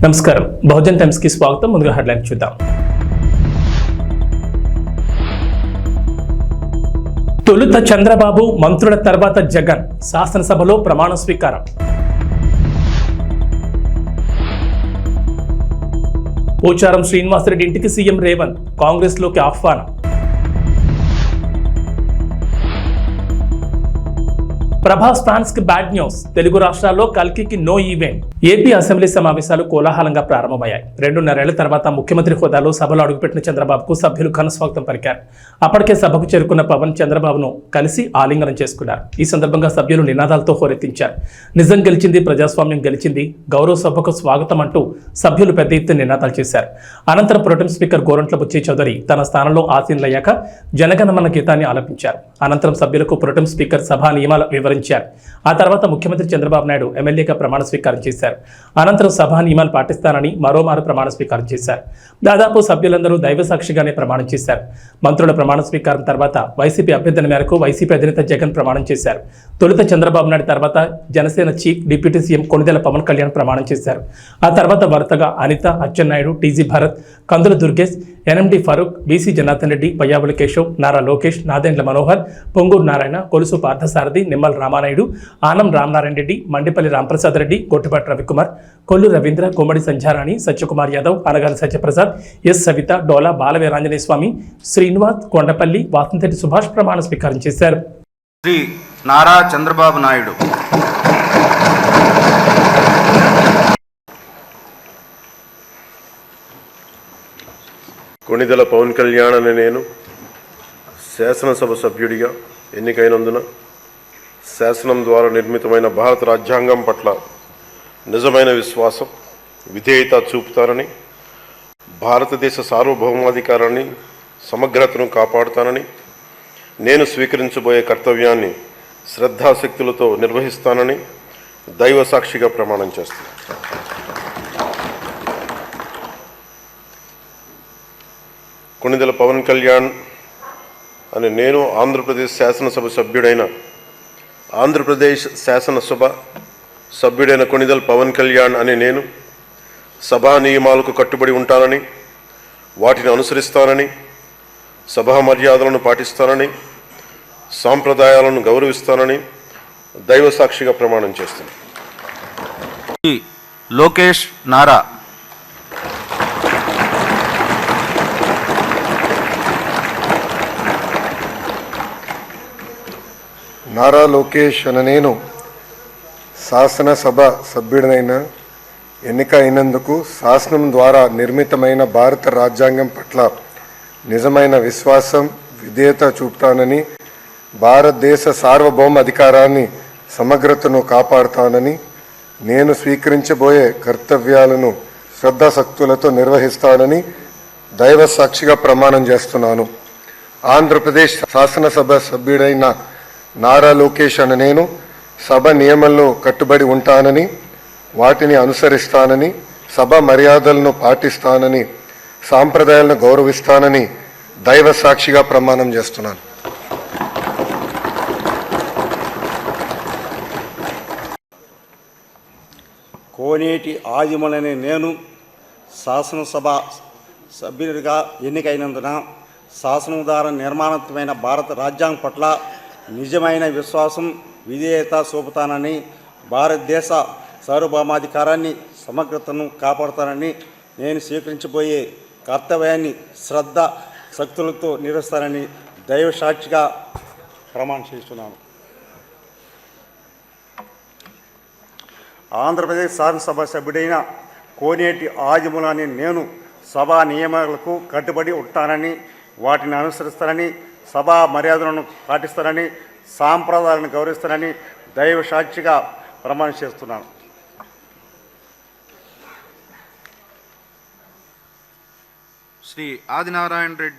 నమస్కారం బహుజన్ టైమ్స్ కి స్వాగతం. ముందుగా హెడ్లైన్ చూద్దాం. తొలుత చంద్రబాబు, మంత్రుల తర్వాత జగన్, శాసనసభలో ప్రమాణ స్వీకారం. పోచారం శ్రీనివాసరెడ్డి ఇంటికి సీఎం రేవంత్, కాంగ్రెస్ లోకి ఆహ్వానం. ప్రభాస్ ఫ్యాన్స్ కి బ్యాడ్ న్యూస్, తెలుగు రాష్ట్రాల్లో కల్కికి నో ఈవెంట్. ఏపీ అసెంబ్లీ సమావేశాలు కోలాహలంగా ప్రారంభమయ్యాయి. 2.5 ఏళ్ల తర్వాత ముఖ్యమంత్రి హోదాలో సభలో అడుగుపెట్టిన చంద్రబాబుకు సభ్యులు ఘన స్వాగతం పలికారు. అప్పటికే సభకు చేరుకున్న పవన్ చంద్రబాబును కలిసి ఆలింగనం చేసుకున్నారు. ఈ సందర్భంగా సభ్యులు నినాదాలతో హోరెత్తించారు. నిజం గెలిచింది, ప్రజాస్వామ్యం గెలిచింది, గౌరవ సభకు స్వాగతం అంటూ సభ్యులు పెద్ద ఎత్తున నినాదాలు చేశారు. అనంతరం ప్రొటెం స్పీకర్ గోరంట్ల బుచ్చయ్య చౌదరి తన స్థానంలో ఆసీనులయ్యాక జనగణమన గీతాన్ని ఆలపించారు. అనంతరం సభ్యులకు ప్రొటెం స్పీకర్ సభా నియమాలు వివరించారు. ఆ తర్వాత ముఖ్యమంత్రి చంద్రబాబు నాయుడు ఎమ్మెల్యేగా ప్రమాణ స్వీకారం చేశారు. అనంతరం సభా నియమాలు పాటిస్తానని మరోమారు ప్రమాణ స్వీకారం చేశారు. దాదాపు సభ్యులందరూ దైవ సాక్షిగానే ప్రమాణం చేశారు. మంత్రుల ప్రమాణ స్వీకారం తర్వాత వైసీపీ అభ్యర్థన మేరకు వైసీపీ అధినేత జగన్ ప్రమాణం చేశారు. తొలుత చంద్రబాబు నాయుడు తర్వాత Janasena chief deputy CM Konidela Pawan Kalyan ప్రమాణం చేశారు. ఆ తర్వాత వరుసగా Anitha, Atchannaidu, TG Bharath, Kandula Durgesh, NMD Farooq, BC Janardhan Reddy, Payyavula Keshav, Nara Lokesh, Nadendla Manohar, Ponguru Narayana, Kolusu Parthasarathy, Nimmala Ramanaidu, Anam Ramanarayana Reddy, Mandipalli Ramprasad Reddy, Gottipati Ravikumar, Kollu Ravindra, Kommadi Sandhyarani, Satyakumar Yadav, Anagani Satyaprasad, S Savitha, Dola Balaveeranjaneya Swamy, Srinivas, Kondapalli, Vasantha Reddy Subhash ప్రమాణ స్వీకారం చేశారు. శ్రీ నారా చంద్రబాబు నాయుడు కొణిదెల పవన్ కళ్యాణ్ అనే నేను శాసనసభ సభ్యుడిగా ఎన్నికైనందున శాసనం ద్వారా నిర్మితమైన భారత రాజ్యాంగం పట్ల నిజమైన విశ్వాసం, విధేయత చూపుతానని, భారతదేశ సార్వభౌమాధికారాన్ని, సమగ్రతను కాపాడుతానని, నేను స్వీకరించబోయే కర్తవ్యాన్ని శ్రద్ధాశక్తులతో నిర్వహిస్తానని దైవ సాక్షిగా ప్రమాణం చేస్తాను. కొణిదెల పవన్ కళ్యాణ్ అని నేను ఆంధ్రప్రదేశ్ శాసనసభ సభ్యుడైన ఆంధ్రప్రదేశ్ శాసనసభ సభ్యుడైన కొణిదెల పవన్ కళ్యాణ్ అని నేను సభా నియమాలకు కట్టుబడి ఉంటానని, వాటిని అనుసరిస్తానని, సభా మర్యాదలను పాటిస్తానని, సాంప్రదాయాలను గౌరవిస్తానని దైవ సాక్షిగా ప్రమాణం చేస్తాను. లోకేష్ నారా నారా లోకేష్ అనే నేను శాసనసభ సభ్యుడినైన ఎన్నిక అయినందుకు శాసనం ద్వారా నిర్మితమైన భారత రాజ్యాంగం పట్ల నిజమైన విశ్వాసం, విధేయత చూపుతానని, భారతదేశ సార్వభౌమ అధికారాన్ని, సమగ్రతను కాపాడుతానని, నేను స్వీకరించబోయే కర్తవ్యాలను శ్రద్ధాశక్తులతో నిర్వహిస్తానని దైవ సాక్షిగా ప్రమాణం చేస్తున్నాను. ఆంధ్రప్రదేశ్ శాసనసభ సభ్యుడైన నారా లోకేష్ అనే నేను సభ నియమంలో కట్టుబడి ఉంటానని, వాటిని అనుసరిస్తానని, సభ మర్యాదలను పాటిస్తానని, సాంప్రదాయాలను గౌరవిస్తానని దైవ సాక్షిగా ప్రమాణం చేస్తున్నాను. కోనేటి ఆదిమూలనే నేను శాసనసభ సభ్యుడిగా ఎన్నికైనందున శాసనం ద్వారా నిర్మాణమైన భారత రాజ్యాంగం పట్ల నిజమైన విశ్వాసం, విధేయత చూపుతానని, భారతదేశ సార్వభౌమాధికారాన్ని, సమగ్రతను కాపాడుతానని, నేను స్వీకరించబోయే కర్తవ్యాన్ని శ్రద్ధ శక్తులతో నిర్వహిస్తానని దైవ సాక్షిగా ప్రమాణం చేస్తున్నాను. ఆంధ్రప్రదేశ్ శాసనసభ సభ్యుడైన కోనేటి ఆదిమూలని నేను సభా నియమాలకు కట్టుబడి ఉంటానని, వాటిని అనుసరిస్తానని, సభా మర్యాదలను పాటిస్తానని, సాంప్రదాయాలను గౌరవిస్తానని దైవ సాక్షిగా ప్రమాణం చేస్తున్నాను. శ్రీ ఆదినారాయణ రెడ్డి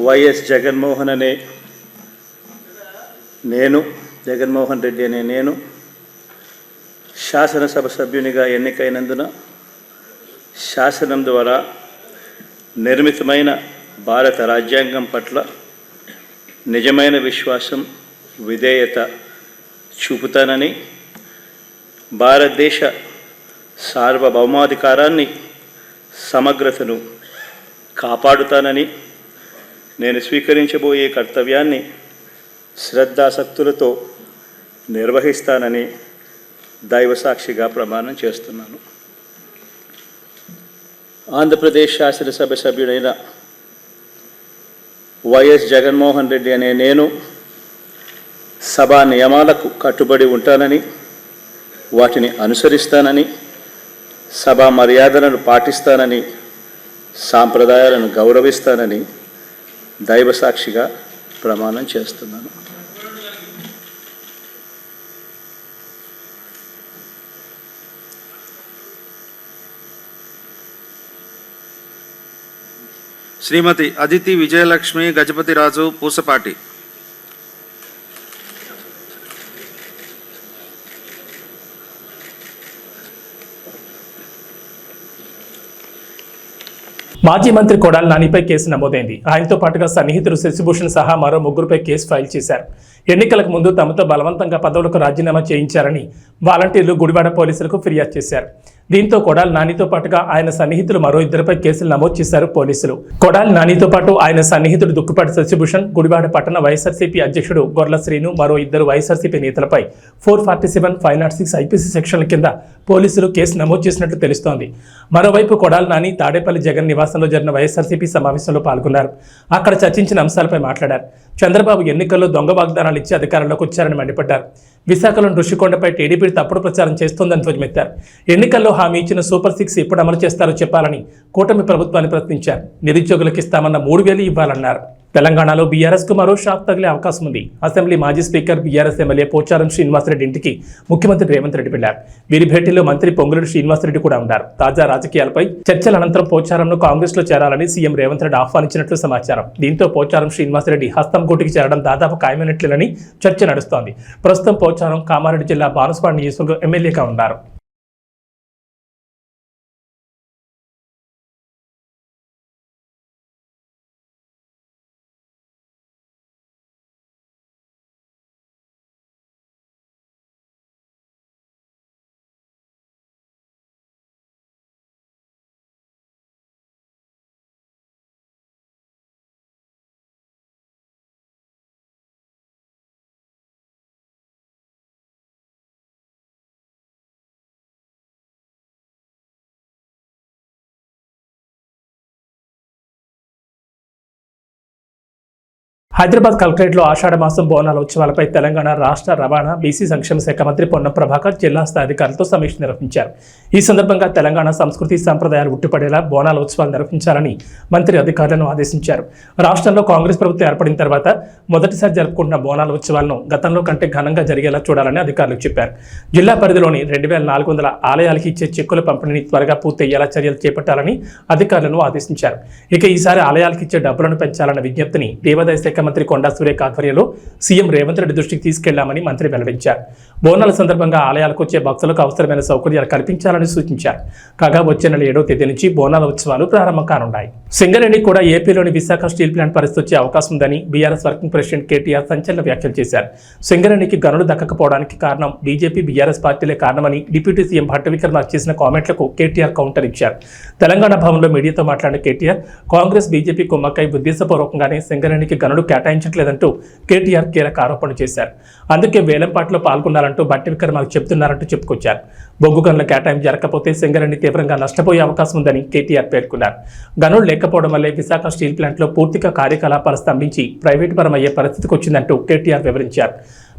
వైఎస్ జగన్మోహన్ అనే నేను, జగన్మోహన్ రెడ్డి అనే నేను శాసనసభ సభ్యునిగా ఎన్నికైనందున శాసనం ద్వారా నిర్మితమైన భారత రాజ్యాంగం పట్ల నిజమైన విశ్వాసం, విధేయత చూపుతానని, భారతదేశ సార్వభౌమాధికారాన్ని, సమగ్రతను కాపాడుతానని, నేను స్వీకరించబోయే కర్తవ్యాన్ని శ్రద్ధాసక్తులతో నిర్వహిస్తానని దైవసాక్షిగా ప్రమాణం చేస్తున్నాను. ఆంధ్రప్రదేశ్ శాసనసభ సభ్యుడైన వైఎస్ జగన్మోహన్ రెడ్డి అనే నేను సభా నియమాలకు కట్టుబడి ఉంటానని, వాటిని అనుసరిస్తానని, సభా మర్యాదలను పాటిస్తానని, సాంప్రదాయాలను గౌరవిస్తానని దైవసాక్షిగా ప్రమాణం చేస్తున్నాను. శ్రీమతి అదితి విజయలక్ష్మి గజపతిరాజు పూసపాటి. మాజీ మంత్రి కొడాలి నానిపై కేసు నమోదైంది. ఆయనతో పాటుగా సన్నిహితుడు శశిభూషణ్ సహా మరో 3 కేసు ఫైల్ చేశారు. ఎన్నికలకు ముందు తమతో బలవంతంగా పదవులకు రాజీనామా చేయించారని వాలంటీర్లు గుడివాడ పోలీసులకు ఫిర్యాదు చేశారు. దీంతో కొడాలి నానితో పాటుగా ఆయన సన్నిహితులు మరో 2 కేసులు నమోదు చేశారు పోలీసులు. కొడాలి నానితో పాటు ఆయన సన్నిహితుడు దుక్కుపాటి శశిభూషణ్, గుడివాడ పట్టణ వైఎస్ఆర్సీపీ అధ్యక్షుడు గొర్ల శ్రీను, మరో 2 వైఎస్ఆర్సీపీ నేతలపై 447, 506 ఐపీసీ సెక్షన్ల కింద పోలీసులు కేసు నమోదు చేసినట్లు తెలుస్తోంది. మరోవైపు కొడాలి నాని తాడేపల్లి జగన్ నివాసంలో జరిగిన వైఎస్ఆర్సీపీ సమావేశంలో పాల్గొన్నారు. అక్కడ చర్చించిన అంశాలపై మాట్లాడారు. చంద్రబాబు ఎన్నికల్లో దొంగ వాగ్దానాలు ఇచ్చి అధికారంలోకి వచ్చారని మండిపడ్డారు. విశాఖలోని ఋషికొండపై టీడీపీ తప్పుడు ప్రచారం చేస్తోందని ధ్వజమెత్తారు. ఎన్నికల్లో హామీ ఇచ్చిన సూపర్ 6 ఎప్పుడు అమలు చేస్తారో చెప్పాలని కూటమి ప్రభుత్వాన్ని ప్రశ్నించారు. నిరుద్యోగులకు ఇస్తామన్న 3,000 ఇవ్వాలన్నారు. తెలంగాణలో బీఆర్ఎస్కు మరో షాక్ తగిలే అవకాశం ఉంది. అసెంబ్లీ మాజీ speaker, BRS MLA Pocharam Srinivasa Reddy ఇంటికి ముఖ్యమంత్రి రేవంత్ రెడ్డి వెళ్లారు. వీరి భేటీలో మంత్రి పొంగులేటి శ్రీనివాసరెడ్డి కూడా ఉన్నారు. తాజా రాజకీయాలపై చర్చల అనంతరం పోచారంను కాంగ్రెస్ లో చేరాలని సీఎం రేవంత్ రెడ్డి ఆహ్వానించినట్లు సమాచారం. దీంతో పోచారం శ్రీనివాసరెడ్డి హస్తం గూటికి చేరడం దాదాపు ఖాయమైనట్లేనని చర్చ నడుస్తోంది. ప్రస్తుతం పోచారం కామారెడ్డి జిల్లా బాన్సువాడ నియోజకవర్గం ఎమ్మెల్యేగా ఉన్నారు. హైదరాబాద్ కలెక్టరేట్లో ఆషాఢ మాసం బోనాల ఉత్సవాలపై తెలంగాణ రాష్ట్ర రవాణా బీసీ సంక్షేమ శాఖ మంత్రి పొన్నం ప్రభాకర్ జిల్లా స్థాయి అధికారులతో సమీక్ష నిర్వహించారు. ఈ సందర్భంగా తెలంగాణ సంస్కృతి సంప్రదాయాలు ఉట్టిపడేలా బోనాల ఉత్సవాలు నిర్వహించాలని మంత్రి అధికారులను ఆదేశించారు. రాష్ట్రంలో కాంగ్రెస్ ప్రభుత్వం ఏర్పడిన తర్వాత మొదటిసారి జరుపుకుంటున్న బోనాల ఉత్సవాలను గతంలో కంటే ఘనంగా జరిగేలా చూడాలని అధికారులకు చెప్పారు. జిల్లా పరిధిలోని 2,400 ఆలయాలకు ఇచ్చే చెక్కుల పంపిణీని త్వరగా పూర్తయ్యేలా చర్యలు చేపట్టాలని అధికారులను ఆదేశించారు. ఇక ఈసారి ఆలయాలకు ఇచ్చే డబ్బులను పెంచాలన్న విజ్ఞప్తిని దేవాదాయ శాఖ మంత్రి కొండా సురేఖ ఆధ్వర్యంలో సీఎం రేవంత్ రెడ్డి దృష్టికి తీసుకెళ్లామని మంత్రి వెల్లడించారు. బోనాల సందర్భంగా ఆలయాలకు వచ్చే భక్తులకు అవసరమైన సౌకర్యాలు కల్పించాలని సూచించారు. కాగా వచ్చే నెల 7వ తేదీ నుంచి బోనాల ఉత్సవాలు ప్రారంభం కానున్నాయి. సింగరేణి కూడా ఏపీలోని విశాఖ స్టీల్ ప్లాంట్ పరిస్థితి వచ్చే అవకాశం ఉందని బీఆర్ఎస్ వర్కింగ్ ప్రెసిడెంట్ కేటీఆర్ సంచలన వ్యాఖ్యలు చేశారు. సింగరేణికి గనులు దక్కకపోవడానికి కారణం బీజేపీ, బీఆర్ఎస్ పార్టీలే కారణమని డిప్యూటీ సీఎం భట్టి విక్రమార్క చేసిన కామెంట్లకు కేటీఆర్ కౌంటర్ ఇచ్చారు. తెలంగాణ భవన్లో మీడియాతో మాట్లాడిన కేటీఆర్ కాంగ్రెస్, బీజేపీ కుమ్మక్కై ఉద్దేశపూర్వకంగానే సింగరేణికి గనులు కేటాయించట్లేదంటూ కేటీఆర్ కీలక ఆరోపణలు చేశారు. అందుకే వేలంపాట్లో పాల్గొన్నారంటూ భట్టి విక్రమార్క చెబుతున్నారంటూ చెప్పుకొచ్చారు. బొగ్గు గనుల కేటాయింపు జరగకపోతే సింగరేణి తీవ్రంగా నష్టపోయే అవకాశం ఉందని కేటీఆర్ పేర్కొన్నారు. గనులు లేకపోవడం వల్లే విశాఖ స్టీల్ ప్లాంట్లో పూర్తిగా కార్యకలాపాలు స్తంభించి ప్రైవేటు పరమయ్యే పరిస్థితికి వచ్చిందంటూ కేటీఆర్ వివరించారు.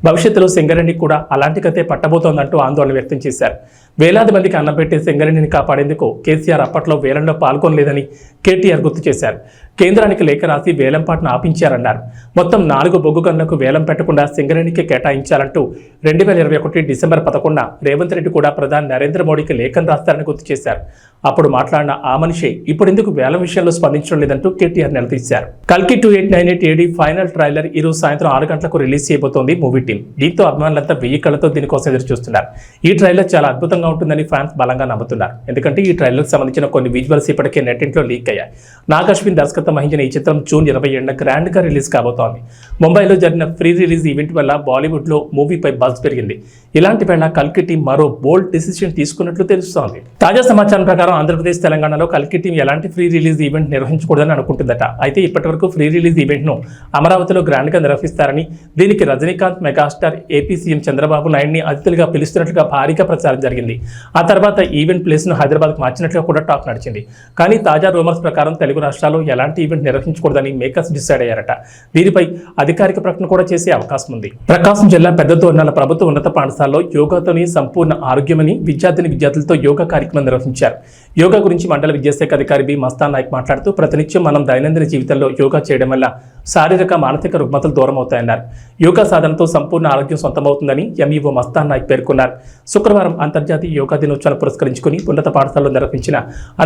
భవిష్యత్తులో సింగరేణి కూడా అలాంటి కథే పట్టబోతోందంటూ ఆందోళన వ్యక్తం చేశారు. వేలాది మందికి అన్నం పెట్టే సింగరేణిని కాపాడేందుకు కేసీఆర్ అప్పట్లో వేలంలో పాల్గొనలేదని కేటీఆర్ గుర్తు చేశారు. కేంద్రానికి లేఖ రాసి వేలంపాటను ఆపించారన్నారు. మొత్తం 4 బొగ్గు గనులకు వేలం పెట్టకుండా సింగరేణికి కేటాయించాలంటూ 2021 డిసెంబర్ 11న రేవంత్ రెడ్డి కూడా ప్రధాని నరేంద్ర మోడీకి లేఖను రాస్తారని గుర్తు చేశారు. అప్పుడు మాట్లాడిన ఆ మనిషి ఇప్పుడెందుకు వేలం విషయంలో స్పందించడం లేదంటూ కేటీఆర్ నిలదీశారు. కల్కి 2898 AD ఫైనల్ ట్రైలర్ ఈ రోజు సాయంత్రం 6 గంటలకు రిలీజ్ చేయబోతోంది మూవీ టీం. దీంతో అభిమానులంతా 1000 కళ్ళతో దీనికోసం ఎదురు చూస్తున్నారు. ఈ ట్రైలర్ చాలా అద్భుతంగా ఉంటుందని ఫ్యాన్స్ బలంగా నమ్ముతున్నారు. ఎందుకంటే ఈ ట్రైలర్కి సంబంధించిన కొన్ని విజువల్స్ ఇప్పటికే నెట్టింట్లో లీక్ అయ్యాయి. నాగ్ అశ్విన్ దర్శకత్వం వహించిన ఈ చిత్రం జూన్ 27న గ్రాండ్ గా రిలీజ్ కాబోతోంది. ముంబైలో జరిగిన ఫ్రీ రిలీజ్ ఈవెంట్ వల్ల బాలీవుడ్ లో మూవీపై బజ్ పెరిగింది. ఇలాంటి వేళ కల్కి టీం మరో బోల్డ్ డిసిషన్ తీసుకున్నట్లు తెలుస్తోంది. తాజా సమాచారం ప్రకారం ఆంధ్రప్రదేశ్, తెలంగాణలో కల్కి టీం ఎలాంటి ఫ్రీ రిలీజ్ ఈవెంట్ నిర్వహించకూడదని అనుకుంటుందట. అయితే ఇప్పటివరకు ఫ్రీ రిలీజ్ ఈవెంట్ ను అమరావతిలో గ్రాండ్ గా నిర్వహిస్తారని, దీనికి Rajinikanth, megastar, AP CM Chandrababu నాయుడిని అతిథులుగా పిలుస్తున్నట్లుగా భారీగా ప్రచారం జరిగింది. ఆ తర్వాత ఈవెంట్ ప్లేస్ ను హైదరాబాద్కు మార్చినట్లుగా కూడా టాక్ నడిచింది. కానీ తాజా రూమర్స్ ప్రకారం తెలుగు రాష్ట్రాల్లో ఎలాంటి ఈవెంట్ నిర్వహించకూడదని మేకర్స్ డిసైడ్ అయ్యారట. దీనిపై అధికారిక ప్రకటన కూడా చేసే అవకాశం ఉంది. ప్రకాశం జిల్లా పెద్దతోర్నాల ప్రభుత్వ ఉన్నత పాఠశాలలో యోగాతోని సంపూర్ణ ఆరోగ్యమని విద్యార్థులతో యోగా కార్యక్రమం నిర్వహించారు. యోగా గురించి మండల విద్యాశాఖ అధికారి బి మస్తాన్ నాయక్ మాట్లాడుతూ ప్రతినిత్యం మనం దైనందిన జీవితంలో యోగా చేయడం వల్ల శారీరక, మానసిక రుగ్మతలు దూరం అవుతాయన్నారు. యోగా సాధనతో సంపూర్ణ ఆరోగ్యం సొంతమవుతుందని ఎంఈఓ మస్తాన్ నాయక్ పేర్కొన్నారు. శుక్రవారం అంతర్జాతీయ యోగా దినోత్సవాన్ని పురస్కరించుకుని ఉన్నత పాఠశాలలో నిర్వహించిన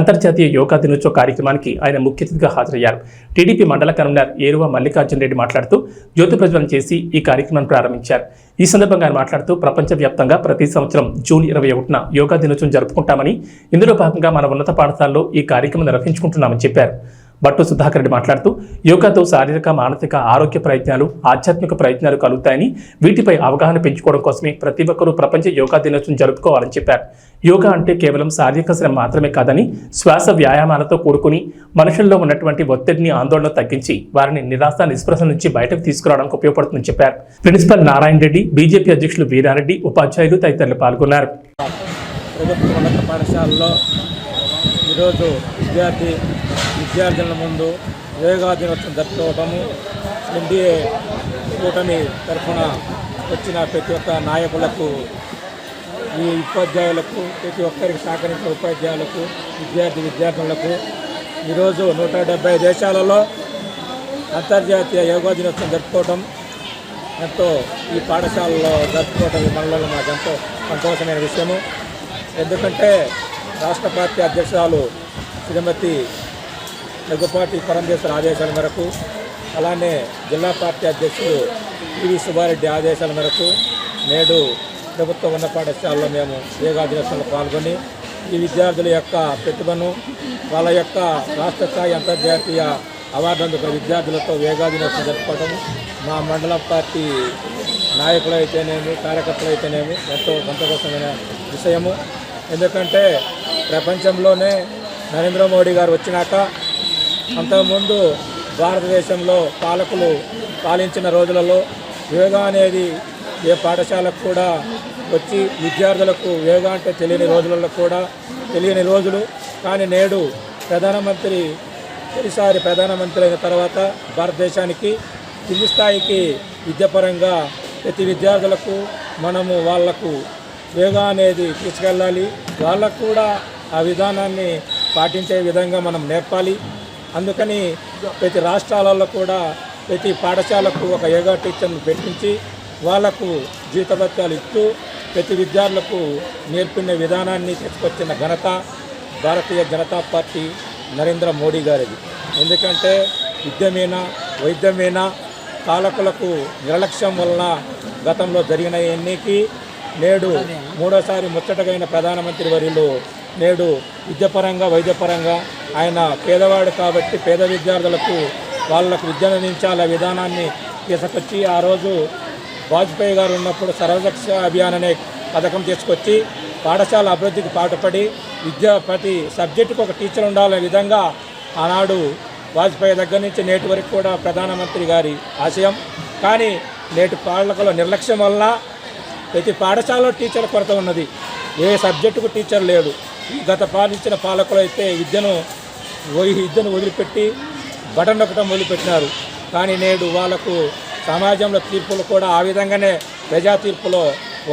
అంతర్జాతీయ యోగా దినోత్సవ కార్యక్రమానికి ఆయన ముఖ్య అతిథిగా హాజరయ్యారు. టీడీపీ మండల కన్వీనర్ ఏరువ మల్లికార్జున రెడ్డి మాట్లాడుతూ జ్యోతి ప్రజ్వలన చేసి ఈ కార్యక్రమాన్ని ప్రారంభించారు. ఈ సందర్భంగా ఆయన మాట్లాడుతూ ప్రపంచవ్యాప్తంగా ప్రతి సంవత్సరం జూన్ 21న యోగా దినోత్సవం జరుపుకుంటామని, ఇందులో భాగంగా మన ఉన్నత పాఠశాలలో ఈ కార్యక్రమం నిర్వహించుకుంటున్నామని చెప్పారు. బట్టు సుధాకర్ రెడ్డి మాట్లాడుతూ యోగాతో శారీరక, మానసిక ఆరోగ్య ప్రయత్నాలు, ఆధ్యాత్మిక ప్రయత్నాలు కలుగుతాయని, వీటిపై అవగాహన పెంచుకోవడం కోసమే ప్రతి ఒక్కరూ ప్రపంచ యోగా దినోత్సవం జరుపుకోవాలని చెప్పారు. యోగా అంటే కేవలం శారీరక శ్రమ మాత్రమే కాదని, శ్వాస వ్యాయామాలతో కూడుకుని మనుషుల్లో ఉన్నటువంటి ఒత్తిడిని, ఆందోళన తగ్గించి వారిని నిరాశ, నిస్పృహ నుంచి బయటకు తీసుకురావడానికి ఉపయోగపడుతుందని చెప్పారు. ప్రిన్సిపల్ నారాయణ రెడ్డి, బీజేపీ అధ్యక్షులు వీరారెడ్డి, ఉపాధ్యాయులు తదితరులు పాల్గొన్నారు. ప్రభుత్వ ఉన్నత పాఠశాలలో ఈరోజు విద్యార్థుల ముందు యోగా దినోత్సవం జరుపుకోవటము, ఎన్డీఏ కూటమి తరఫున వచ్చిన ప్రతి ఒక్క నాయకులకు, ఈ ఉపాధ్యాయులకు, ప్రతి ఒక్కరికి సహకరించిన ఉపాధ్యాయులకు, విద్యార్థులకు ఈరోజు 170 దేశాలలో అంతర్జాతీయ యోగా దినోత్సవం జరుపుకోవటం ఎంతో, ఈ పాఠశాలలో జరుపుకోవటం ఈ మనలో మాకు ఎంతో సంతోషమైన విషయము. ఎందుకంటే రాష్ట్ర పార్టీ అధ్యక్షురాలు శ్రీమతి దగ్గుపాటి పరమేశ్వర ఆదేశాల మేరకు, అలానే జిల్లా పార్టీ అధ్యక్షుడు పివి సుబ్బారెడ్డి ఆదేశాల మేరకు నేడు ప్రభుత్వ ఉన్నత పాఠశాలలో మేము యోగా దినోత్సవంలో పాల్గొని ఈ విద్యార్థుల యొక్క ప్రతిభను, వాళ్ళ యొక్క రాష్ట్ర స్థాయి, అంతర్జాతీయ అవార్డు అందుకున్న విద్యార్థులతో యోగా దినోత్సవం జరుపుకోవడం మా మండల పార్టీ నాయకులు అయితేనేమి, కార్యకర్తలు అయితేనేమి ఎంతో సంతోషమైన విషయము. ఎందుకంటే ప్రపంచంలోనే నరేంద్ర మోడీ గారు వచ్చినాక, అంతకుముందు భారతదేశంలో పాలకులు పాలించిన రోజులలో యోగా అనేది ఏ పాఠశాలకు కూడా వచ్చి విద్యార్థులకు యోగా అంటే తెలియని రోజులు. కానీ నేడు తొలిసారి ప్రధానమంత్రి అయిన తర్వాత భారతదేశానికి కింది స్థాయికి విద్యాపరంగా ప్రతి విద్యార్థులకు మనము వాళ్లకు యోగా అనేది తీసుకెళ్ళాలి. వాళ్ళకు కూడా ఆ విధానాన్ని పాటించే విధంగా మనం నేర్పాలి. అందుకని ప్రతి రాష్ట్రాలలో కూడా ప్రతి పాఠశాలకు ఒక యోగా టీచర్ను పెట్టించి వాళ్లకు జీతభత్యాలు ఇస్తూ ప్రతి విద్యార్థులకు నేర్పిన విధానాన్ని తీసుకొచ్చిన ఘనత భారతీయ జనతా పార్టీ నరేంద్ర మోడీ గారిది. ఎందుకంటే వైద్యమైన పాలకులకు నిర్లక్ష్యం వలన గతంలో జరిగిన ఎన్నికకి నేడు మూడోసారి ముచ్చటగైన ప్రధానమంత్రి వర్యులు నేడు విద్యాపరంగా, వైద్యపరంగా ఆయన పేదవాడు కాబట్టి పేద విద్యార్థులకు వాళ్ళకు విద్యను అందించాల విధానాన్ని తీసుకొచ్చి, ఆ రోజు వాజ్పేయి గారు ఉన్నప్పుడు సర్వశిక్ష అభియాన్ అనే పథకం తీసుకొచ్చి పాఠశాల అభివృద్ధికి పాటుపడి ప్రతి సబ్జెక్టుకు ఒక టీచర్ ఉండాలనే విధంగా ఆనాడు వాజ్పేయి దగ్గర నుంచి నేటి వరకు కూడా ప్రధానమంత్రి గారి ఆశయం. కానీ నేటి పాలకుల నిర్లక్ష్యం వలన ప్రతి పాఠశాలలో టీచర్ కొరత ఉన్నది. ఏ సబ్జెక్టుకు టీచర్ లేడు. గత పాలించిన పాలకులు అయితే విద్యను వదిలిపెట్టి బటన్ నొక్కడం మొదలుపెట్టినారు. కానీ నేడు వాళ్లకు సమాజంలో తీర్పులు కూడా ఆ విధంగానే ప్రజా తీర్పులో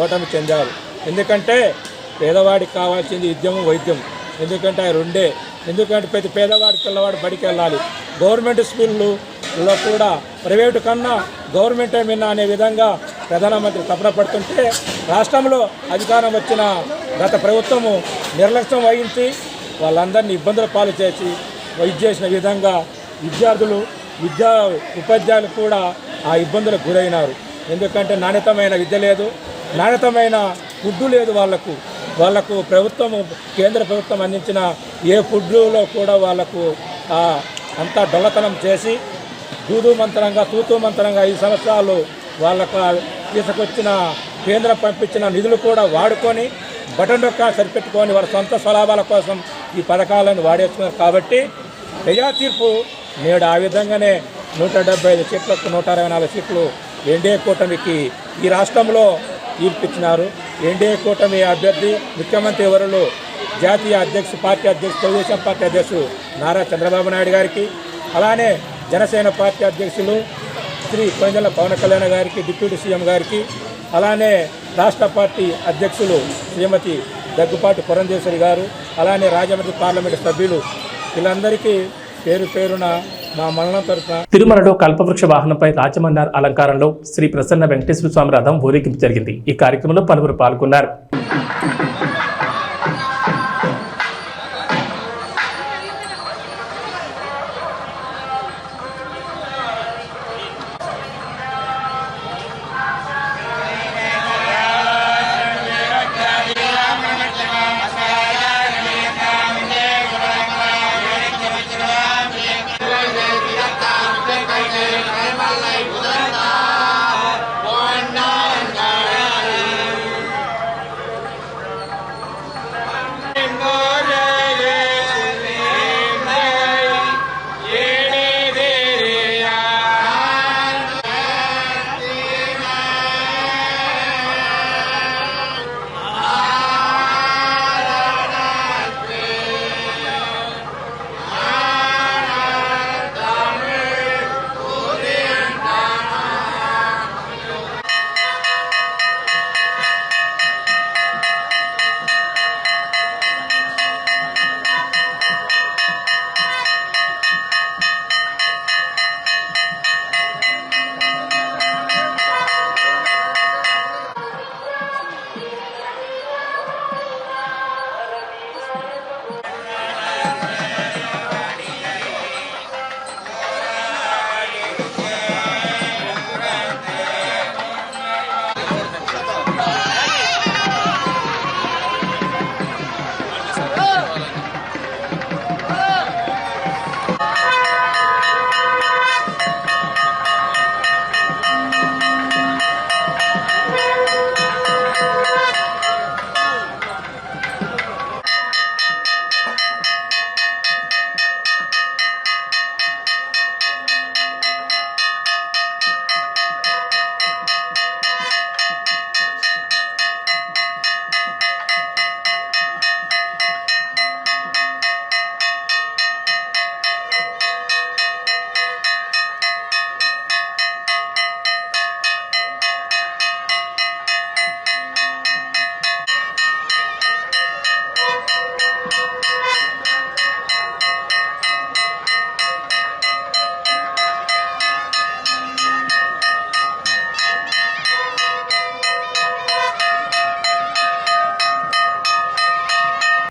ఓటమి చెందారు. ఎందుకంటే పేదవాడికి కావాల్సింది విద్యము, వైద్యం. ఎందుకంటే ఆ రెండే ఎందుకంటే ప్రతి పేదవాడి పిల్లవాడు బడికి వెళ్ళాలి. గవర్నమెంట్ స్కూళ్ళలో కూడా ప్రైవేటు కన్నా గవర్నమెంటే మిన్నా అనే విధంగా ప్రధానమంత్రి తపన పడుతుంటే రాష్ట్రంలో అధికారం వచ్చిన గత ప్రభుత్వము నిర్లక్ష్యం వహించి వాళ్ళందరినీ ఇబ్బందుల పాలు చేసి చేసిన విధంగా విద్యార్థులు ఉపాధ్యాయులు కూడా ఆ ఇబ్బందులకు గురైనారు. ఎందుకంటే నాణ్యతమైన విద్య లేదు, నాణ్యతమైన ఫుడ్ లేదు. వాళ్ళకు ప్రభుత్వము కేంద్ర ప్రభుత్వం అందించిన ఏ ఫుడ్లో కూడా వాళ్ళకు అంతా డొల్లతనం చేసి తూతూ మంత్రంగా 5 సంవత్సరాలు వాళ్ళకు తీసుకొచ్చిన కేంద్రం పంపించిన నిధులు కూడా వాడుకొని బటన్ డొక్కా సరిపెట్టుకొని వాళ్ళ సొంత స్వలాభాల కోసం ఈ పథకాలను వాడేస్తున్నారు. కాబట్టి ప్రజా తీర్పు నేడు ఆ విధంగానే 175 సీట్లకు 164 సీట్లు ఎన్డీఏ కూటమికి ఈ రాష్ట్రంలో తీర్పిచ్చినారు. ఎన్డీఏ కూటమి అభ్యర్థి ముఖ్యమంత్రి వర్యులు జాతీయ తెలుగుదేశం పార్టీ అధ్యక్షుడు నారా చంద్రబాబు నాయుడు గారికి, అలానే జనసేన పార్టీ అధ్యక్షులు శ్రీ కొణిదెల పవన్ కళ్యాణ్ గారికి, డిప్యూటీ సీఎం గారికి, అలానే రాష్ట్ర పార్టీ అధ్యక్షులు శ్రీమతి దగ్గుపాటి పురంధేశ్వరి గారు, అలానే రాజమండ్రి పార్లమెంటు సభ్యులు, వీళ్ళందరికీ పేరున మా మండలం తరఫున. తిరుమలలో కల్పవృక్ష వాహనంపై రాజమన్నార్ అలంకారంలో శ్రీ ప్రసన్న వెంకటేశ్వర స్వామి రథం ఊరేగింపు జరిగింది. ఈ కార్యక్రమంలో పలువురు పాల్గొన్నారు.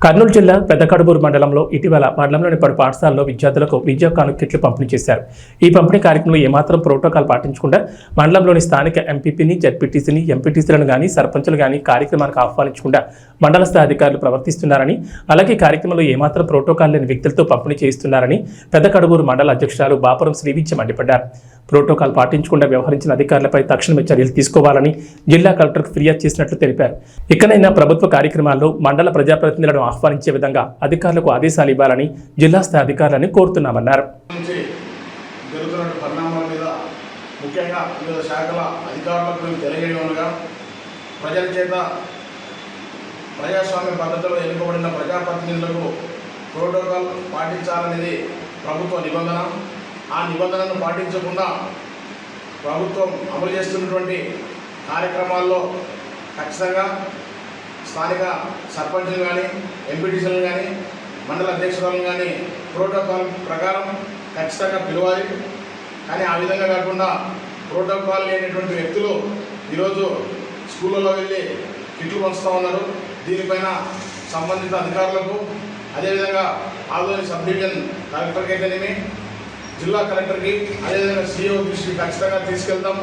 కర్నూలు జిల్లా పెద్దకడుబూరు మండలంలో ఇటీవల మండలంలోని పలు పాఠశాలలో విద్యార్థులకు విద్యా కానుక కిట్లు పంపిణీ చేశారు. ఈ పంపిణీ కార్యక్రమంలో ఏమాత్రం ప్రోటోకాల్ పాటించకుండా మండలంలోని స్థానిక ఎంపీపీని, జడ్పీటీసీని, ఎంపీటీసీలను కానీ సర్పంచులు కానీ కార్యక్రమానికి ఆహ్వానించకుండా మండల స్థాయి అధికారులు ప్రవర్తిస్తున్నారని, అలాగే కార్యక్రమంలో ఏమాత్రం ప్రోటోకాల్ లేని వ్యక్తులతో పంపిణీ చేయిస్తున్నారని పెద్దకడుబూరు మండల అధ్యక్షురాలు బాపురం శ్రీవిద్య మండిపడ్డారు. ప్రోటోకాల్ పాటించకుండా వ్యవహరించిన అధికారులపై తక్షణమే చర్యలు తీసుకోవాలని జిల్లా కలెక్టర్కు ఫిర్యాదు చేసినట్లు తెలిపారు. ఇకనైనా ప్రభుత్వ కార్యక్రమాల్లో మండల ప్రజాప్రతినిధులను ఆహ్వానించే విధంగా అధికారులకు ఆదేశాలు ఇవ్వాలని జిల్లా స్థాయి అధికారులని కోరుతున్నామన్నారు. ముఖ్యంగా వివిధ శాఖల అధికారులకు మేము తెలియజేయగా ప్రజల చేత ప్రజాస్వామ్య పద్ధతిలో ఎన్నుకోబడిన ప్రజాప్రతినిధులకు ప్రోటోకాల్ పాటించాలనేది ప్రభుత్వ నిబంధన. ఆ నిబంధనను పాటించకుండా ప్రభుత్వం అమలు చేస్తున్నటువంటి కార్యక్రమాల్లో ఖచ్చితంగా స్థానిక సర్పంచులు కానీ, ఎంపీటీసీలు కానీ, మండల అధ్యక్షురాలను కానీ ప్రోటోకాల్ ప్రకారం ఖచ్చితంగా పిలవాలి. కానీ ఆ విధంగా కాకుండా ప్రోటోకాల్ లేనటువంటి వ్యక్తులు ఈరోజు స్కూళ్ళలో వెళ్ళి కిట్లు పంచుతూ ఉన్నారు. దీనిపైన సంబంధిత అధికారులకు, అదేవిధంగా ఆదోని సబ్ డివిజన్ కలెక్టర్కి అయితేనేమి, జిల్లా కలెక్టర్కి, అదేవిధంగా సిఇఓ దృష్టికి ఖచ్చితంగా తీసుకెళ్తాం.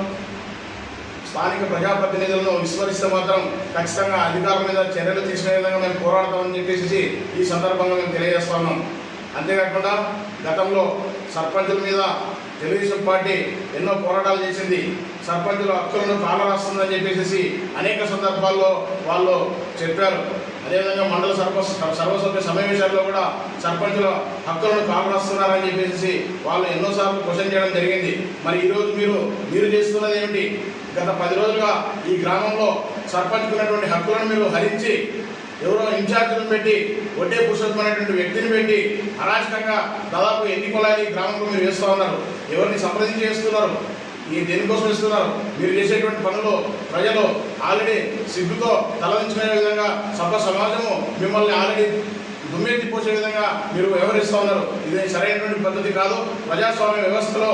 స్థానిక ప్రజాప్రతినిధులను విస్మరిస్తే మాత్రం ఖచ్చితంగా అధికారుల మీద చర్యలు తీసుకునే విధంగా మేము పోరాడతామని చెప్పేసి ఈ సందర్భంగా మేము తెలియజేస్తా ఉన్నాం. అంతేకాకుండా గతంలో సర్పంచుల మీద తెలుగుదేశం పార్టీ ఎన్నో పోరాటాలు చేసింది. సర్పంచుల హక్కులను కాలరాస్తుందని చెప్పేసి అనేక సందర్భాల్లో వాళ్ళు చెప్పారు. అదేవిధంగా మండల సర్వసభ్య సమావేశాల్లో కూడా సర్పంచుల హక్కులను కాలరాస్తున్నారని చెప్పేసి వాళ్ళు ఎన్నోసార్లు క్వశ్చన్ చేయడం జరిగింది. మరి ఈరోజు మీరు చేస్తున్నది ఏమిటి? గత 10 రోజులుగా ఈ గ్రామంలో సర్పంచుకున్నటువంటి హక్కులను మీరు హరించి ఎవరో ఇన్ఛార్జీలను పెట్టి, ఒడ్డే పురుషోత్తమైనటువంటి వ్యక్తిని పెట్టి అరాచకంగా దాదాపు ఎన్ని కులాలు ఈ గ్రామంలో మీరు వేస్తూ ఉన్నారు. ఎవరిని సంప్రదించి చేస్తున్నారు? ఈ దేనికోసం ఇస్తున్నారు? మీరు చేసేటువంటి పనులు ప్రజలు ఆల్రెడీ సిగ్గుతో తలదించుకునే విధంగా సమాజము మిమ్మల్ని ఆల్రెడీ దుమ్మెత్తిపోసే విధంగా మీరు వ్యవహరిస్తూ ఉన్నారు. ఇది సరైనటువంటి పద్ధతి కాదు. ప్రజాస్వామ్య వ్యవస్థలో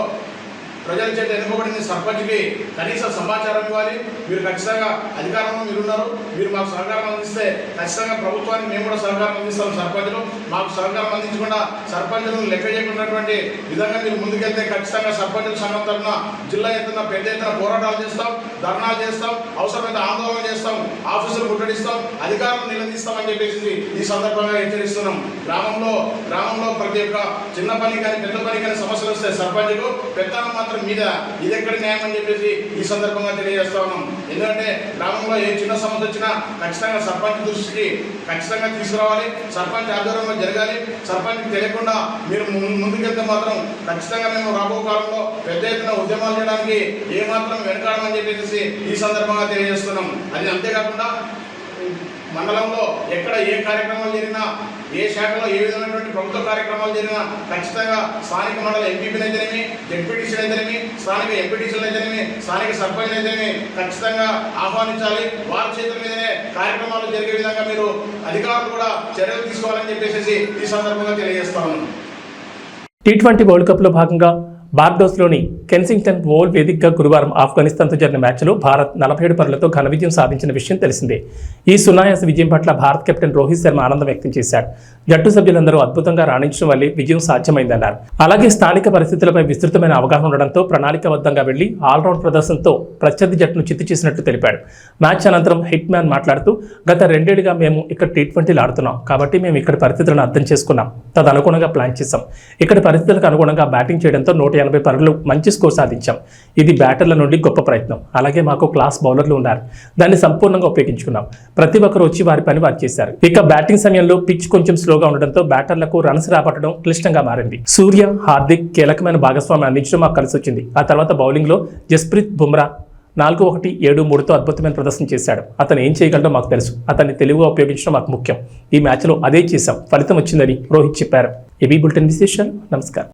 ప్రజల చేత ఎన్నుకోబడింది సర్పంచ్కి కనీస సమాచారం ఇవ్వాలి. మీరు ఖచ్చితంగా అధికారంలో మీరున్నారు. మీరు మాకు సహకారం అందిస్తే ఖచ్చితంగా ప్రభుత్వానికి మేము కూడా సహకారం అందిస్తాం. సర్పంచులు మాకు సహకారం అందించకుండా సర్పంచులను లెక్క చేయకున్నటువంటి విధంగా మీరు ముందుకెళ్తే ఖచ్చితంగా సర్పంచుల సంఘం తరఫున జిల్లా ఎత్తున పెద్ద ఎత్తున పోరాటాలు చేస్తాం, ధర్నాలు చేస్తాం, అవసరమైతే ఆందోళన చేస్తాం, ఆఫీసులు ముట్టడిస్తాం, అధికారులను నిలదీస్తామని చెప్పేసి ఈ సందర్భంగా హెచ్చరిస్తున్నాం. గ్రామంలో ప్రతి ఒక్క చిన్న పని కానీ పెద్ద పని కానీ సమస్యలు వస్తే సర్పంచులు పెద్దలు మాత్రం మీద ఇది ఎక్కడ న్యాయం అని చెప్పేసి ఈ సందర్భంగా తెలియజేస్తా ఉన్నాం. ఎందుకంటే గ్రామంలో ఏ చిన్న సమస్య వచ్చినా ఖచ్చితంగా సర్పంచ్ దృష్టికి ఖచ్చితంగా తీసుకురావాలి. సర్పంచ్ ఆధ్వర్యంలో జరగాలి. సర్పంచ్కి తెలియకుండా మీరు ముందుకెళ్తే మాత్రం ఖచ్చితంగా మేము రాబో కాలంలో పెద్ద ఎత్తున ఉద్యమాలు చేయడానికి ఏమాత్రం వెనకాడమని చెప్పేసి ఈ సందర్భంగా తెలియజేస్తున్నాం. అది అంతేకాకుండా మండలంలో ఎక్కడ ఏ కార్యక్రమాలు జరిగినా, ఏ శాఖలో ఏ విధమైనటువంటి ప్రభుత్వ కార్యక్రమాలు జరిగినా ఖచ్చితంగా స్థానిక మండల ఎంపీపీని అయితేనేమి, జెడ్పీటీసీలు అయితేనేమి, స్థానిక ఎంపీటీసీలు అయితేనేమి, స్థానిక సర్పంచ్ అయితేనేమి ఖచ్చితంగా ఆహ్వానించాలి. వారి చేతుల మీదనే కార్యక్రమాలు జరిగే విధంగా మీరు అధికారులు కూడా చర్యలు తీసుకోవాలని చెప్పేసి ఈ సందర్భంగా తెలియజేస్తా ఉన్నాను. T20 వరల్డ్ కప్లో భాగంగా బార్బడోస్లోని కెన్సింగ్టన్ ఓవల్ వేదికగా గురువారం ఆఫ్ఘనిస్తాన్తో జరిగిన మ్యాచ్లో భారత్ 47 పరుగులతో ఘన విజయం సాధించిన విషయం తెలిసిందే. ఈ సునాయాస విజయం పట్ల భారత్ కెప్టెన్ రోహిత్ శర్మ ఆనందం వ్యక్తం చేశాడు. జట్టు సభ్యులందరూ అద్భుతంగా రాణించడం వల్లే విజయం సాధ్యమైందన్నారు. అలాగే స్థానిక పరిస్థితులపై విస్తృతమైన అవగాహన ఉండడంతో ప్రణాళికాబద్ధంగా వెళ్లి ఆల్రౌండ్ ప్రదర్శనతో ప్రత్యర్థి జట్టును చిత్తు చేసినట్టు తెలిపాడు. మ్యాచ్ అనంతరం హిట్ మ్యాన్ మాట్లాడుతూ, గత 2 ఏళ్లుగా మేము ఇక్కడ T20లు ఆడుతున్నాం కాబట్టి మేము ఇక్కడ పరిస్థితులను అర్థం చేసుకున్నాం, తదనుగుణంగా ప్లాన్ చేశాం. ఇక్కడ పరిస్థితులకు అనుగుణంగా బ్యాటింగ్ చేయడంతో 180 పరుగులు మంచి స్కోర్ సాధించాం. ఇది బ్యాటర్ల నుండి గొప్ప ప్రయత్నం. అలాగే మాకు క్లాస్ బౌలర్లు ఉన్నారు, దాన్ని సంపూర్ణంగా ఉపయోగించుకున్నాం. ప్రతి ఒక్కరు వచ్చి వారి పని వారు చేశారు. ఇక బ్యాటింగ్ సమయంలో పిచ్ కొంచెం స్లోగా ఉండడంతో బ్యాటర్లకు రన్స్ రాబట్టడం క్లిష్టంగా మారింది. సూర్య, హార్దిక్ కీలకమైన భాగస్వామ్యం అందించడం మాకు కలిసి వచ్చింది. ఆ తర్వాత బౌలింగ్లో జస్ప్రీత్ బుమ్రా 4-1-7-3తో అద్భుతమైన ప్రదర్శన చేశాడు. అతను ఏం చేయగలడో మాకు తెలుసు. అతన్ని తెలివిగా ఉపయోగించడం మాకు ముఖ్యం. ఈ మ్యాచ్లో అదే చేశాం, ఫలితం వచ్చిందని రోహిత్ చెప్పారు. ఏబీ బులెటిన్ విశేషాలు. నమస్కారం.